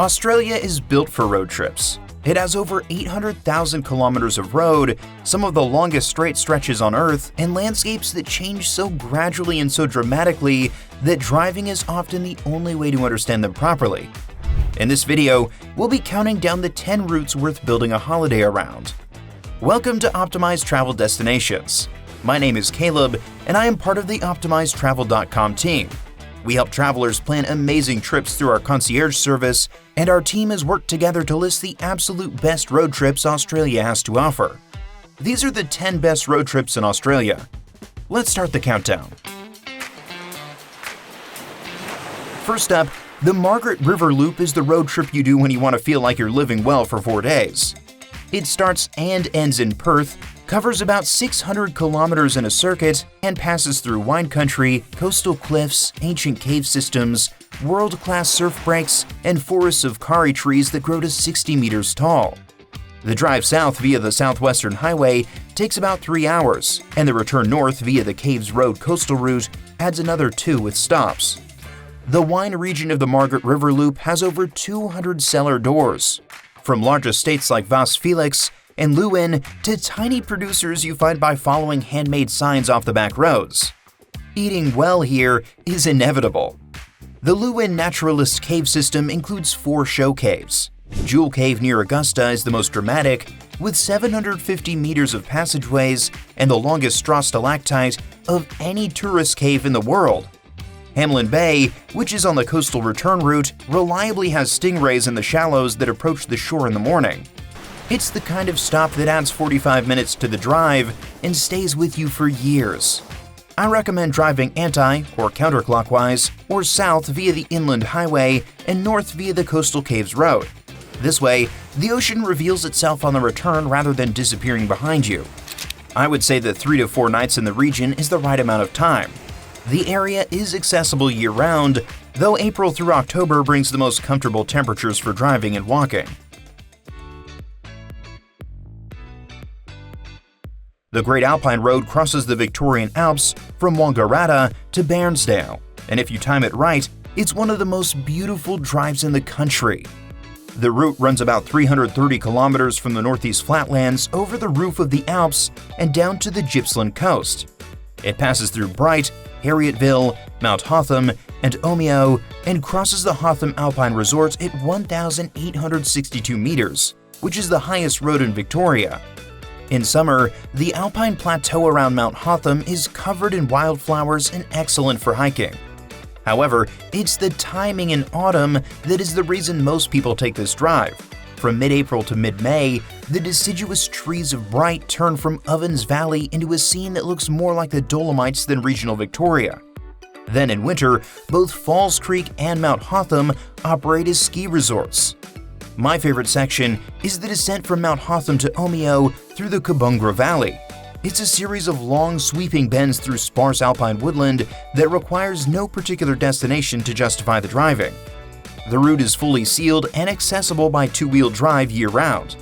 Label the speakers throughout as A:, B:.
A: Australia is built for road trips. It has over 800,000 kilometers of road, some of the longest straight stretches on Earth, and landscapes that change so gradually and so dramatically that driving is often the only way to understand them properly. In this video, we'll be counting down the 10 routes worth building a holiday around. Welcome to Optimized Travel Destinations. My name is Caleb, and I am part of the OptimizedTravel.com team. We help travelers plan amazing trips through our concierge service, and our team has worked together to list the absolute best road trips Australia has to offer. These are the 10 best road trips in Australia. Let's start the countdown. First up, the Margaret River Loop is the road trip you do when you want to feel like you're living well for 4 days. It starts and ends in Perth, covers about 600 kilometers in a circuit, and passes through wine country, coastal cliffs, ancient cave systems, world-class surf breaks, and forests of kauri trees that grow to 60 meters tall. The drive south via the Southwestern Highway takes about 3 hours, and the return north via the Caves Road coastal route adds another 2 with stops. The wine region of the Margaret River Loop has over 200 cellar doors, from large estates like Vas Felix and Lewin to tiny producers you find by following handmade signs off the back roads. Eating well here is inevitable. The Lewin Naturalist Cave System includes 4 show caves. Jewel Cave near Augusta is the most dramatic, with 750 meters of passageways and the longest straw stalactite of any tourist cave in the world. Hamlin Bay, which is on the coastal return route, reliably has stingrays in the shallows that approach the shore in the morning. It's the kind of stop that adds 45 minutes to the drive and stays with you for years. I recommend driving anti- or counterclockwise or south via the Inland Highway and north via the Coastal Caves Road. This way, the ocean reveals itself on the return rather than disappearing behind you. I would say that 3 to 4 nights in the region is the right amount of time. The area is accessible year-round, though April through October brings the most comfortable temperatures for driving and walking. The Great Alpine Road crosses the Victorian Alps from Wangaratta to Bairnsdale, and if you time it right, it's one of the most beautiful drives in the country. The route runs about 330 kilometers from the Northeast Flatlands over the roof of the Alps and down to the Gippsland coast. It passes through Bright, Harrietville, Mount Hotham, and Omeo, and crosses the Hotham Alpine Resort at 1,862 meters, which is the highest road in Victoria. In summer, the Alpine Plateau around Mount Hotham is covered in wildflowers and excellent for hiking. However, it's the timing in autumn that is the reason most people take this drive. From mid-April to mid-May, the deciduous trees of Bright turn from Ovens Valley into a scene that looks more like the Dolomites than regional Victoria. Then in winter, both Falls Creek and Mount Hotham operate as ski resorts. My favorite section is the descent from Mount Hotham to Omeo through the Kabungra Valley. It's a series of long, sweeping bends through sparse alpine woodland that requires no particular destination to justify the driving. The route is fully sealed and accessible by 2-wheel drive year-round.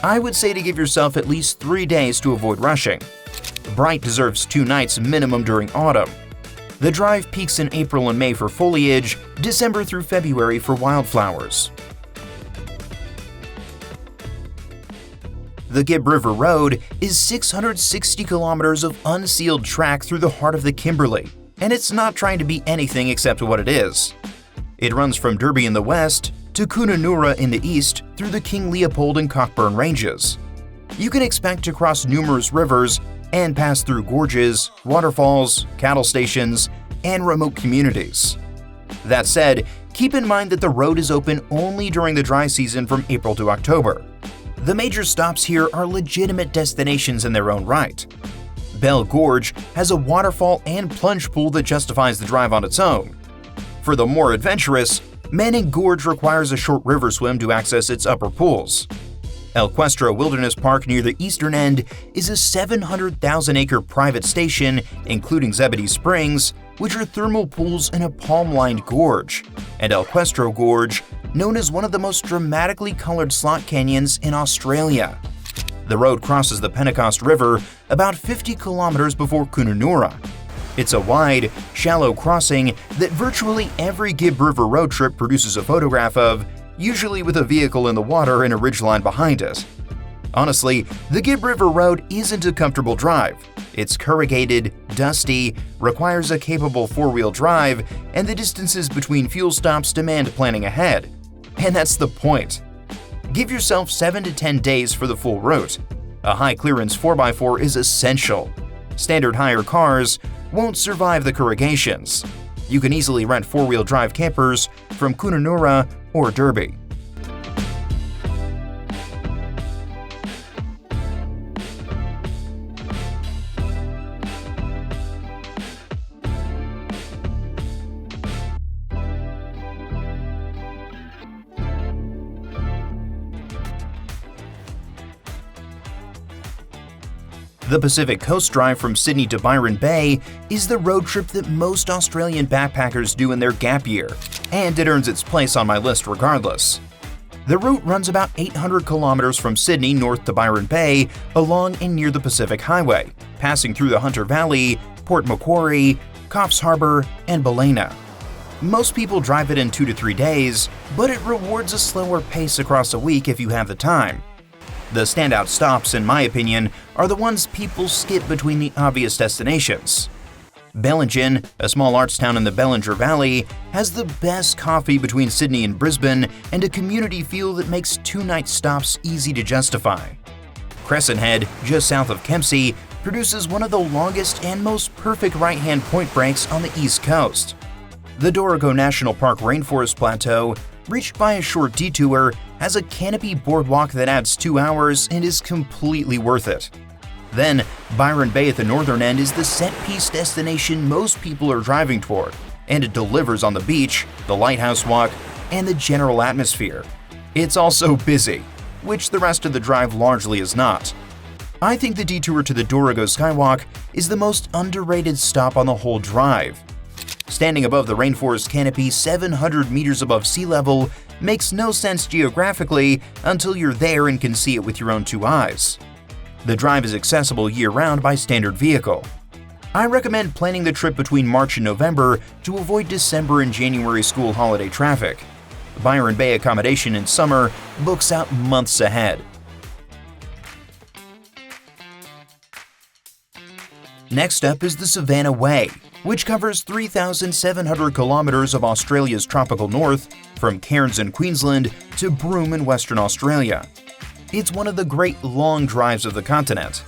A: I would say to give yourself at least 3 days to avoid rushing. Bright deserves 2 nights minimum during autumn. The drive peaks in April and May for foliage, December through February for wildflowers. The Gibb River Road is 660 kilometers of unsealed track through the heart of the Kimberley, and it's not trying to be anything except what it is. It runs from Derby in the west to Kununurra in the east through the King Leopold and Cockburn ranges. You can expect to cross numerous rivers and pass through gorges, waterfalls, cattle stations, and remote communities. That said, keep in mind that the road is open only during the dry season from April to October. The major stops here are legitimate destinations in their own right. Bell Gorge has a waterfall and plunge pool that justifies the drive on its own. For the more adventurous, Manning Gorge requires a short river swim to access its upper pools. El Cuestro Wilderness Park near the eastern end is a 700,000-acre private station, including Zebedee Springs, which are thermal pools in a palm-lined gorge, and El Cuestro Gorge, known as one of the most dramatically colored slot canyons in Australia. The road crosses the Pentecost River about 50 kilometers before Kununurra. It's a wide, shallow crossing that virtually every Gibb River road trip produces a photograph of, usually with a vehicle in the water and a ridgeline behind it. Honestly, the Gibb River Road isn't a comfortable drive. It's corrugated, dusty, requires a capable four-wheel drive, and the distances between fuel stops demand planning ahead. And that's the point. Give yourself 7 to 10 days for the full route. A high-clearance 4x4 is essential. Standard hire cars won't survive the corrugations. You can easily rent four-wheel drive campers from Kununurra or Derby. The Pacific Coast Drive from Sydney to Byron Bay is the road trip that most Australian backpackers do in their gap year, and it earns its place on my list regardless. The route runs about 800 kilometers from Sydney north to Byron Bay along and near the Pacific Highway, passing through the Hunter Valley, Port Macquarie, Coffs Harbour, and Ballina. Most people drive it in 2 to 3 days, but it rewards a slower pace across a week if you have the time. The standout stops, in my opinion, are the ones people skip between the obvious destinations. Bellingen, a small arts town in the Bellinger Valley, has the best coffee between Sydney and Brisbane and a community feel that makes 2-night stops easy to justify. Crescent Head, just south of Kempsey, produces one of the longest and most perfect right-hand point breaks on the East Coast. The Dorrigo National Park Rainforest Plateau, reached by a short detour, has a canopy boardwalk that adds 2 hours and is completely worth it. Then, Byron Bay at the northern end is the set-piece destination most people are driving toward, and it delivers on the beach, the lighthouse walk, and the general atmosphere. It's also busy, which the rest of the drive largely is not. I think the detour to the Dorrigo Skywalk is the most underrated stop on the whole drive. Standing above the rainforest canopy 700 meters above sea level makes no sense geographically until you're there and can see it with your own 2 eyes. The drive is accessible year-round by standard vehicle. I recommend planning the trip between March and November to avoid December and January school holiday traffic. Byron Bay accommodation in summer books out months ahead. Next up is the Savannah Way, which covers 3,700 kilometers of Australia's tropical north, from Cairns in Queensland to Broome in Western Australia. It's one of the great long drives of the continent.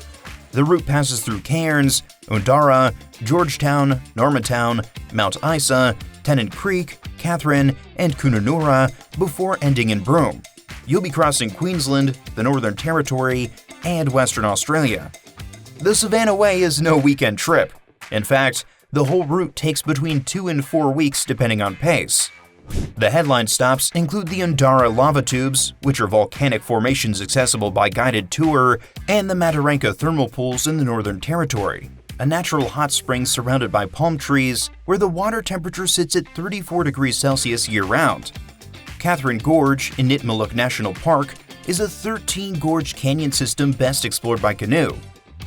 A: The route passes through Cairns, Undara, Georgetown, Normantown, Mount Isa, Tennant Creek, Katherine, and Kununurra before ending in Broome. You'll be crossing Queensland, the Northern Territory, and Western Australia. The Savannah Way is no weekend trip. In fact, the whole route takes between 2 and 4 weeks depending on pace. The headline stops include the Undara lava tubes, which are volcanic formations accessible by guided tour, and the Mataranka thermal pools in the Northern Territory, a natural hot spring surrounded by palm trees where the water temperature sits at 34 degrees Celsius year-round. Catherine Gorge in Nitmaluk National Park is a 13-gorge canyon system best explored by canoe.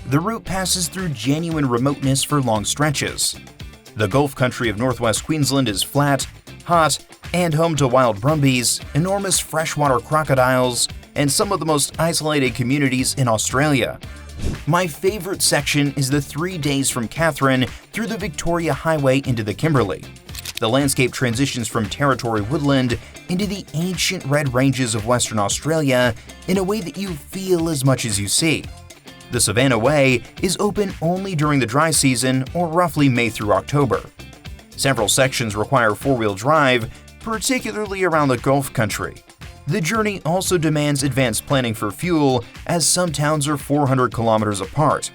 A: The route passes through genuine remoteness for long stretches. The Gulf country of northwest Queensland is flat, hot, and home to wild brumbies, enormous freshwater crocodiles, and some of the most isolated communities in Australia. My favorite section is the 3 days from Katherine through the Victoria Highway into the Kimberley. The landscape transitions from territory woodland into the ancient red ranges of Western Australia in a way that you feel as much as you see. The Savannah Way is open only during the dry season, or roughly May through October. Several sections require four-wheel drive, particularly around the Gulf country. The journey also demands advanced planning for fuel, as some towns are 400 kilometers apart.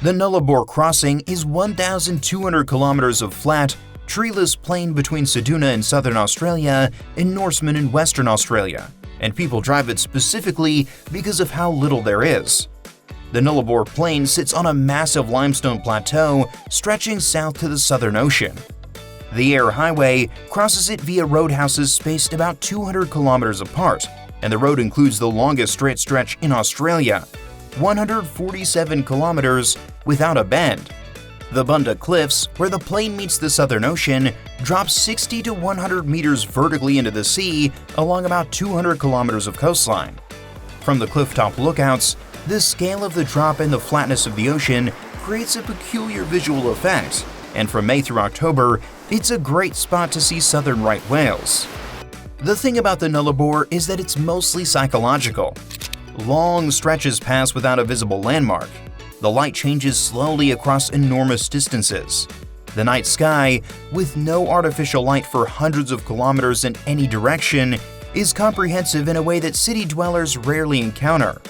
A: The Nullarbor Crossing is 1,200 kilometers of flat, treeless plain between Seduna in southern Australia and Norseman in Western Australia, and people drive it specifically because of how little there is. The Nullarbor Plain sits on a massive limestone plateau stretching south to the Southern Ocean. The Air Highway crosses it via roadhouses spaced about 200 kilometers apart, and the road includes the longest straight stretch in Australia, 147 kilometers without a bend. The Bunda Cliffs, where the plain meets the Southern Ocean, drop 60 to 100 meters vertically into the sea along about 200 kilometers of coastline. From the clifftop lookouts, the scale of the drop and the flatness of the ocean creates a peculiar visual effect, and from May through October, it's a great spot to see southern right whales. The thing about the Nullarbor is that it's mostly psychological. Long stretches pass without a visible landmark. The light changes slowly across enormous distances. The night sky, with no artificial light for hundreds of kilometers in any direction, is comprehensive in a way that city dwellers rarely encounter.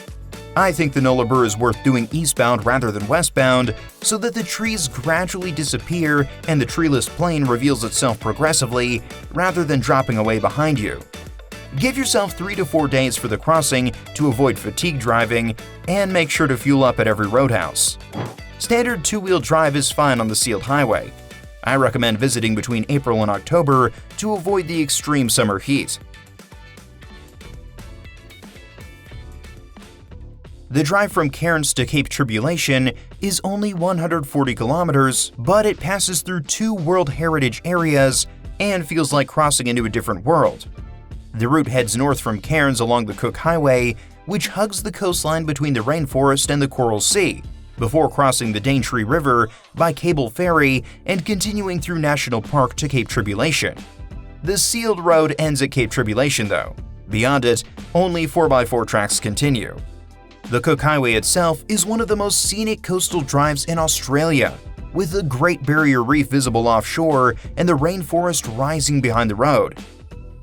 A: I think the Nullarbor is worth doing eastbound rather than westbound, so that the trees gradually disappear and the treeless plain reveals itself progressively, rather than dropping away behind you. Give yourself 3 to 4 days for the crossing to avoid fatigue driving, and make sure to fuel up at every roadhouse. Standard two-wheel drive is fine on the sealed highway. I recommend visiting between April and October to avoid the extreme summer heat. The drive from Cairns to Cape Tribulation is only 140 kilometers, but it passes through 2 World Heritage areas and feels like crossing into a different world. The route heads north from Cairns along the Cook Highway, which hugs the coastline between the rainforest and the Coral Sea, before crossing the Daintree River by cable ferry and continuing through National Park to Cape Tribulation. The sealed road ends at Cape Tribulation though. Beyond it, only 4x4 tracks continue. The Cook Highway itself is one of the most scenic coastal drives in Australia, with the Great Barrier Reef visible offshore and the rainforest rising behind the road.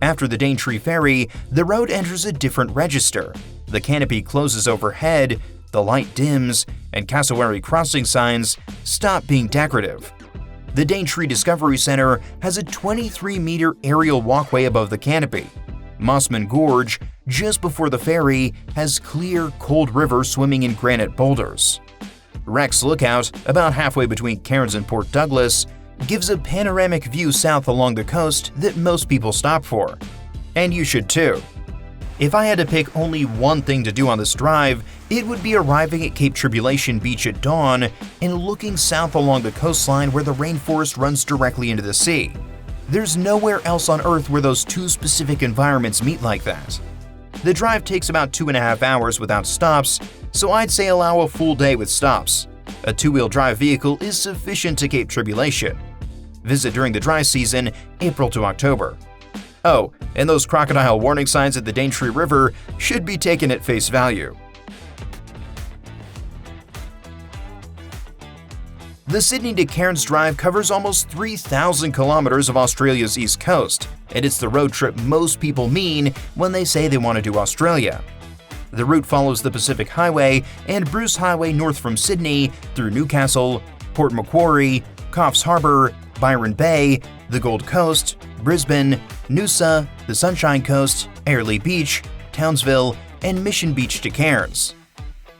A: After the Daintree Ferry, the road enters a different register. The canopy closes overhead, the light dims, and cassowary crossing signs stop being decorative. The Daintree Discovery Center has a 23-meter aerial walkway above the canopy. Mossman Gorge, just before the ferry, has clear, cold river swimming in granite boulders. Rex Lookout, about halfway between Cairns and Port Douglas, gives a panoramic view south along the coast that most people stop for. And you should too. If I had to pick only one thing to do on this drive, it would be arriving at Cape Tribulation Beach at dawn and looking south along the coastline where the rainforest runs directly into the sea. There's nowhere else on Earth where those two specific environments meet like that. The drive takes about 2.5 hours without stops, so I'd say allow a full day with stops. A two-wheel drive vehicle is sufficient to Cape Tribulation. Visit during the dry season, April to October. Oh, and those crocodile warning signs at the Daintree River should be taken at face value. The Sydney to Cairns Drive covers almost 3,000 kilometers of Australia's east coast, and it's the road trip most people mean when they say they want to do Australia. The route follows the Pacific Highway and Bruce Highway north from Sydney through Newcastle, Port Macquarie, Coffs Harbour, Byron Bay, the Gold Coast, Brisbane, Noosa, the Sunshine Coast, Airlie Beach, Townsville, and Mission Beach to Cairns.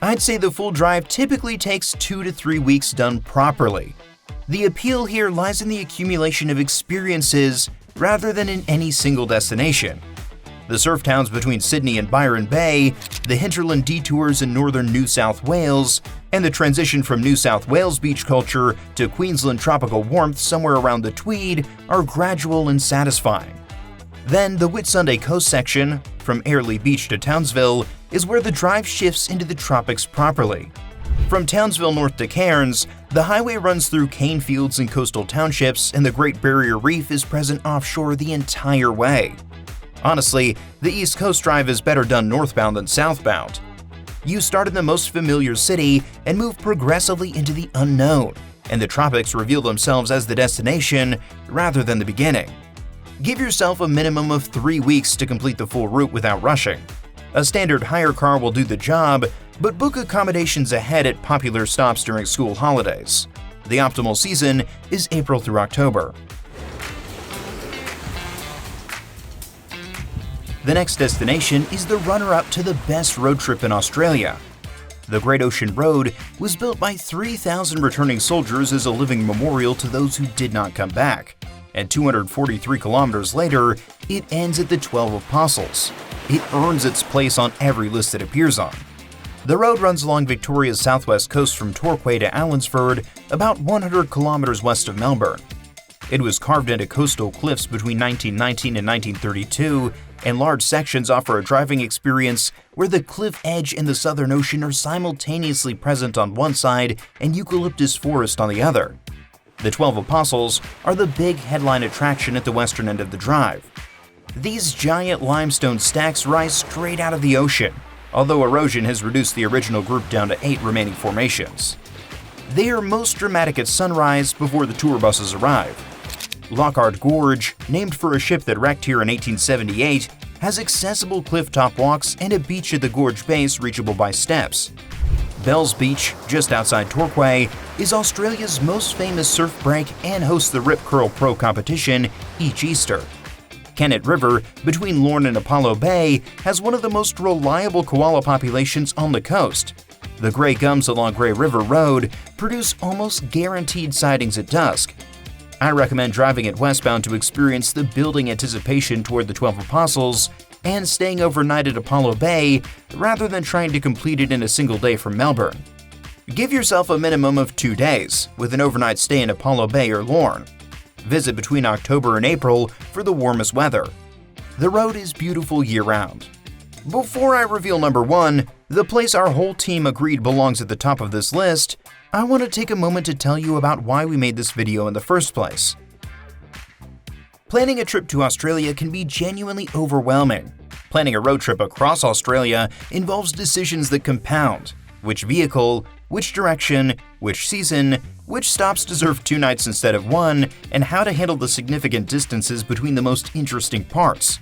A: I'd say the full drive typically takes 2 to 3 weeks done properly. The appeal here lies in the accumulation of experiences rather than in any single destination. The surf towns between Sydney and Byron Bay, the hinterland detours in northern New South Wales, and the transition from New South Wales beach culture to Queensland tropical warmth somewhere around the Tweed are gradual and satisfying. Then the Whitsunday coast section, from Airlie Beach to Townsville, is where the drive shifts into the tropics properly. From Townsville north to Cairns, the highway runs through cane fields and coastal townships, and the Great Barrier Reef is present offshore the entire way. Honestly, the East Coast Drive is better done northbound than southbound. You start in the most familiar city and move progressively into the unknown, and the tropics reveal themselves as the destination rather than the beginning. Give yourself a minimum of 3 weeks to complete the full route without rushing. A standard hire car will do the job, but book accommodations ahead at popular stops during school holidays. The optimal season is April through October. The next destination is the runner-up to the best road trip in Australia. The Great Ocean Road was built by 3,000 returning soldiers as a living memorial to those who did not come back. And 243 kilometers later, it ends at the 12 Apostles. It earns its place on every list it appears on. The road runs along Victoria's southwest coast from Torquay to Allenford, about 100 kilometers west of Melbourne. It was carved into coastal cliffs between 1919 and 1932, and large sections offer a driving experience where the cliff edge and the Southern Ocean are simultaneously present on one side and eucalyptus forest on the other. The 12 Apostles are the big headline attraction at the western end of the drive. These giant limestone stacks rise straight out of the ocean, although erosion has reduced the original group down to 8 remaining formations. They are most dramatic at sunrise before the tour buses arrive. Lockhart Gorge, named for a ship that wrecked here in 1878, has accessible cliff-top walks and a beach at the gorge base reachable by steps. Bell's Beach, just outside Torquay, is Australia's most famous surf break and hosts the Rip Curl Pro competition each Easter. Kennet River, between Lorne and Apollo Bay, has one of the most reliable koala populations on the coast. The gray gums along Gibb River Road produce almost guaranteed sightings at dusk. I recommend driving it westbound to experience the building anticipation toward the 12 Apostles and staying overnight at Apollo Bay rather than trying to complete it in a single day from Melbourne. Give yourself a minimum of 2 days, with an overnight stay in Apollo Bay or Lorne. Visit between October and April for the warmest weather. The road is beautiful year-round. Before I reveal number 1, the place our whole team agreed belongs at the top of this list, I want to take a moment to tell you about why we made this video in the first place. Planning a trip to Australia can be genuinely overwhelming. Planning a road trip across Australia involves decisions that compound: which vehicle, which direction, which season, which stops deserve 2 nights instead of 1, and how to handle the significant distances between the most interesting parts.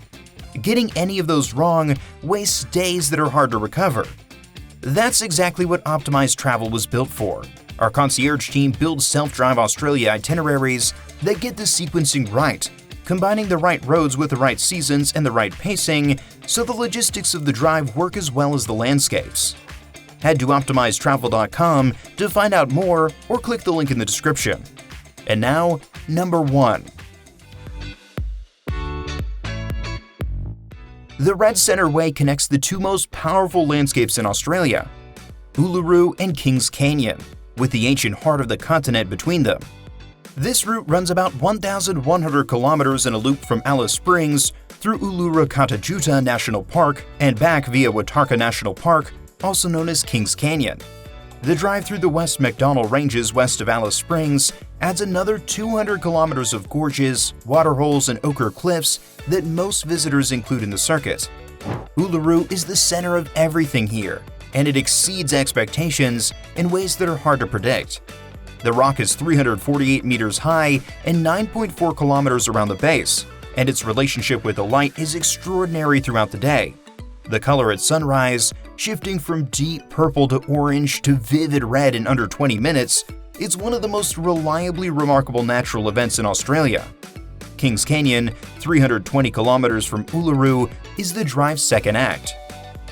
A: Getting any of those wrong wastes days that are hard to recover. That's exactly what Optimized Travel was built for. Our concierge team builds self-drive Australia itineraries that get the sequencing right, combining the right roads with the right seasons and the right pacing, so the logistics of the drive work as well as the landscapes. Head to optimizedtravel.com to find out more or click the link in the description. And now, number 1. The Red Centre Way connects the 2 most powerful landscapes in Australia, Uluru and Kings Canyon, with the ancient heart of the continent between them. This route runs about 1,100 kilometers in a loop from Alice Springs through Uluru-Kata-Tjuta National Park and back via Watarka National Park, also known as Kings Canyon. The drive through the West MacDonnell Ranges west of Alice Springs adds another 200 kilometers of gorges, waterholes, and ochre cliffs that most visitors include in the circuit. Uluru is the center of everything here, and it exceeds expectations in ways that are hard to predict. The rock is 348 meters high and 9.4 kilometers around the base, and its relationship with the light is extraordinary throughout the day. The color at sunrise, shifting from deep purple to orange to vivid red in under 20 minutes, it's one of the most reliably remarkable natural events in Australia. Kings Canyon, 320 kilometers from Uluru, is the drive's second act.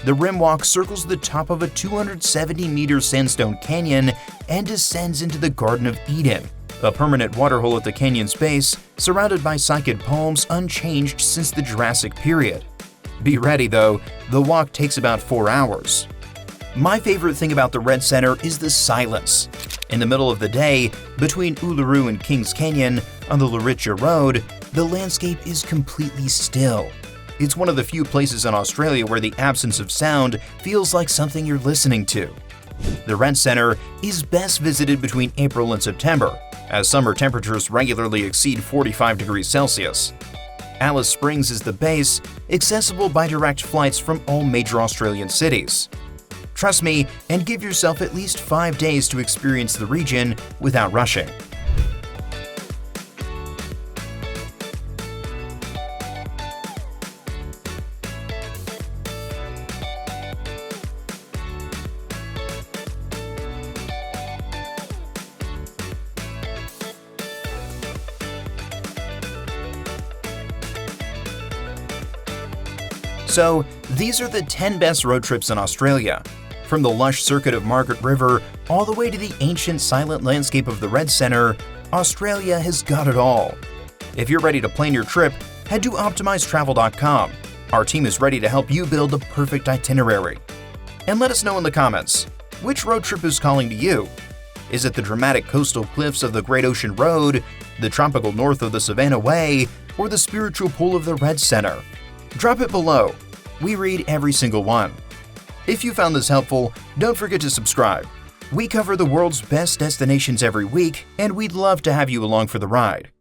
A: The rim walk circles the top of a 270-meter sandstone canyon and descends into the Garden of Eden, a permanent waterhole at the canyon's base, surrounded by cycad palms unchanged since the Jurassic period. Be ready though, the walk takes about 4 hours. My favorite thing about the Red Centre is the silence. In the middle of the day, between Uluru and Kings Canyon on the Luritja Road, the landscape is completely still. It's one of the few places in Australia where the absence of sound feels like something you're listening to. The Red Centre is best visited between April and September, as summer temperatures regularly exceed 45 degrees Celsius. Alice Springs is the base, accessible by direct flights from all major Australian cities. Trust me and give yourself at least 5 days to experience the region without rushing. So, these are the 10 best road trips in Australia. From the lush circuit of Margaret River all the way to the ancient silent landscape of the Red Centre, Australia has got it all. If you're ready to plan your trip, head to optimizetravel.com. Our team is ready to help you build the perfect itinerary. And let us know in the comments, which road trip is calling to you? Is it the dramatic coastal cliffs of the Great Ocean Road, the tropical north of the Savannah Way, or the spiritual pull of the Red Centre? Drop it below. We read every single one. If you found this helpful, don't forget to subscribe. We cover the world's best destinations every week, and we'd love to have you along for the ride.